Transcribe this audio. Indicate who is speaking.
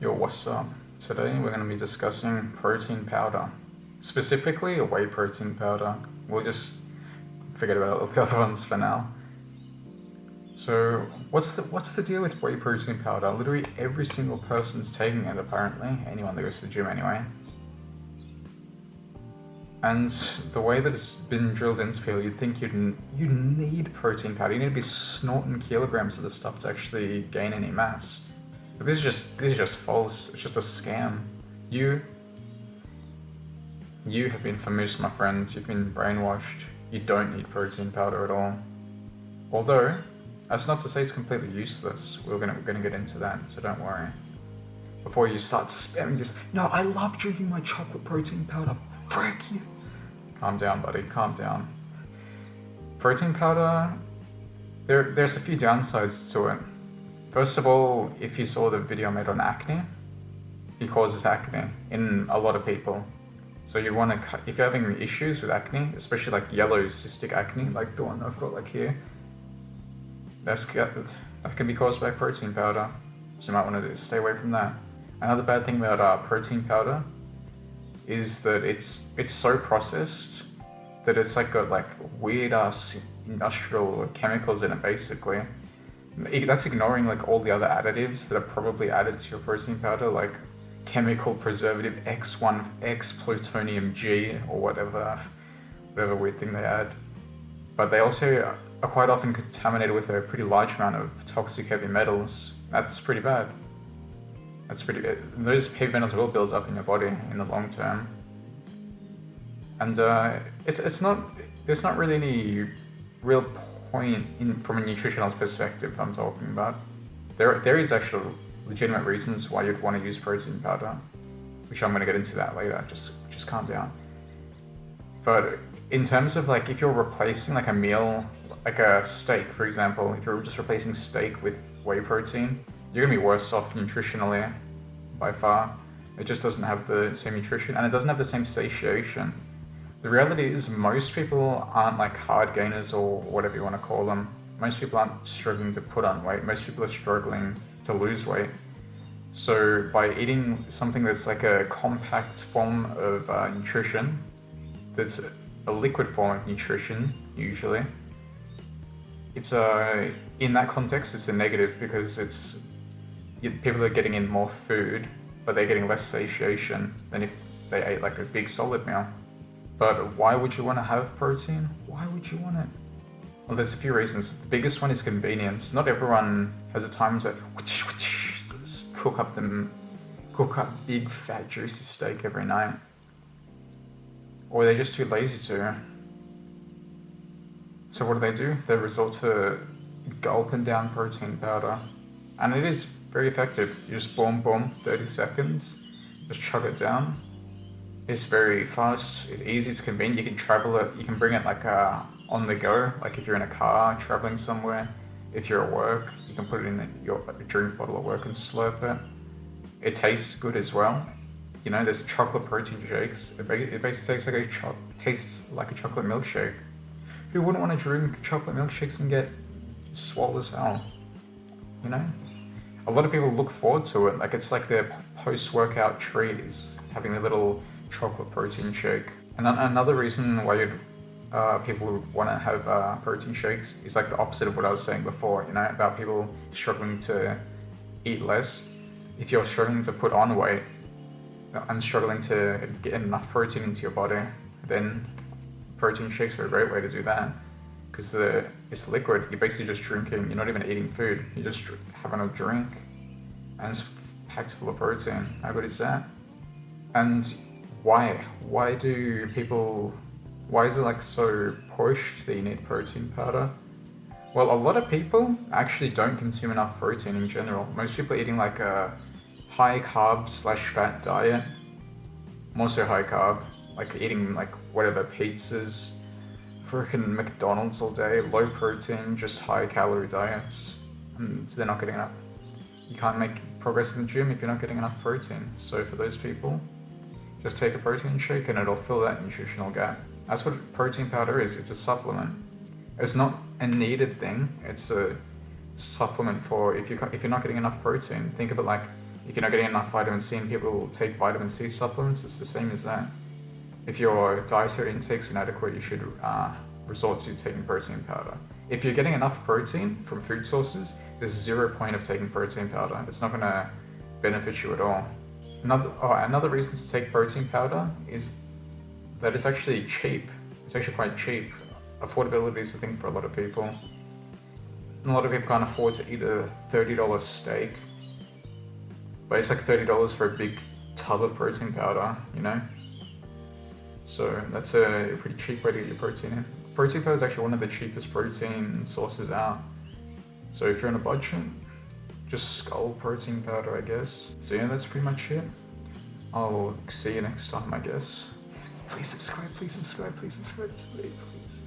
Speaker 1: Yo, what's up? Today we're going to be discussing protein powder. Specifically, a whey protein powder. We'll just forget about all the other ones for now. So, what's the deal with whey protein powder? Literally every single person's taking it, apparently. Anyone that goes to the gym anyway. And the way that it's been drilled into people, you'd think you need protein powder. You need to be snorting kilograms of the stuff to actually gain any mass. But this is just false. It's just a scam. You have been foamosed, my friends. You've been brainwashed. You don't need protein powder at all. Although, that's not to say it's completely useless. We're gonna get into that, so don't worry. Before you start spamming just, no, I love drinking my chocolate protein powder. Frick you. Calm down, buddy. Calm down. Protein powder, there's a few downsides to it. First of all, if you saw the video I made on acne, it causes acne in a lot of people. So you want to cut, if you're having issues with acne, especially like yellow cystic acne, like the one I've got like here, that can be caused by protein powder. So you might want to stay away from that. Another bad thing about protein powder is that it's so processed that it's like got like weird ass industrial chemicals in it basically. That's ignoring like all the other additives that are probably added to your protein powder, like chemical preservative X1, X plutonium G, or whatever weird thing they add. But they also are quite often contaminated with a pretty large amount of toxic heavy metals. That's pretty bad. Those heavy metals will build up in your body in the long term. And there's not really any real point from a nutritional perspective I'm talking about. There is actually legitimate reasons why you'd want to use protein powder, which I'm going to get into that later. Just calm down. But in terms of like if you're replacing like a meal, like a steak for example, if you're just replacing steak with whey protein, you're going to be worse off nutritionally by far. It just doesn't have the same nutrition and it doesn't have the same satiation. The reality is most people aren't like hard gainers or whatever you want to call them. Most people aren't struggling to put on weight. Most people are struggling to lose weight. So by eating something that's like a compact form of nutrition, that's a liquid form of nutrition usually, it's in that context it's a negative because people are getting in more food, but they're getting less satiation than if they ate like a big solid meal. But why would you want to have protein? Why would you want it? Well, there's a few reasons. The biggest one is convenience. Not everyone has a time to cook up big fat juicy steak every night. Or they're just too lazy to. So what do? They resort to gulping down protein powder. And it is very effective. You just boom, 30 seconds, just chug it down. It's very fast, it's easy, it's convenient. You can travel it, you can bring it like on the go, like if you're in a car traveling somewhere. If you're at work, you can put it in your drink bottle at work and slurp it. It tastes good as well. You know, there's chocolate protein shakes. It basically tastes like a chocolate milkshake. Who wouldn't want to drink chocolate milkshakes and get swole as hell? You know? A lot of people look forward to it. Like it's like their post-workout treat is having a little chocolate protein shake. And another reason why people would want to have protein shakes is like the opposite of what I was saying before, you know, about people struggling to eat less. If you're struggling to put on weight and struggling to get enough protein into your body, then protein shakes are a great way to do that because it's liquid. You're basically just drinking. You're not even eating food. You're just having a drink and it's packed full of protein. How good is that? And why is it like so pushed that you need protein powder? Well, a lot of people actually don't consume enough protein in general. Most people are eating like a high carb / fat diet, more so high carb, like eating like whatever pizzas, freaking McDonald's all day, low protein, just high calorie diets, and they're not getting enough. You can't make progress in the gym if you're not getting enough protein. So for those people, just take a protein shake and it'll fill that nutritional gap. That's what protein powder is. It's a supplement. It's not a needed thing. It's a supplement for if you're not getting enough protein. Think of it like if you're not getting enough vitamin C, and people take vitamin C supplements, it's the same as that. If your dietary intake's inadequate, you should resort to taking protein powder. If you're getting enough protein from food sources, there's zero point of taking protein powder. It's not going to benefit you at all. Another reason to take protein powder is that it's actually cheap. It's actually quite cheap. Affordability is a thing for a lot of people. And a lot of people can't afford to eat a $30 steak, but it's like $30 for a big tub of protein powder, you know? So that's a pretty cheap way to get your protein in. Protein powder is actually one of the cheapest protein sources out. So if you're on a budget, just skull protein powder, I guess. So yeah, that's pretty much it. I'll see you next time, I guess. Please subscribe to me, please.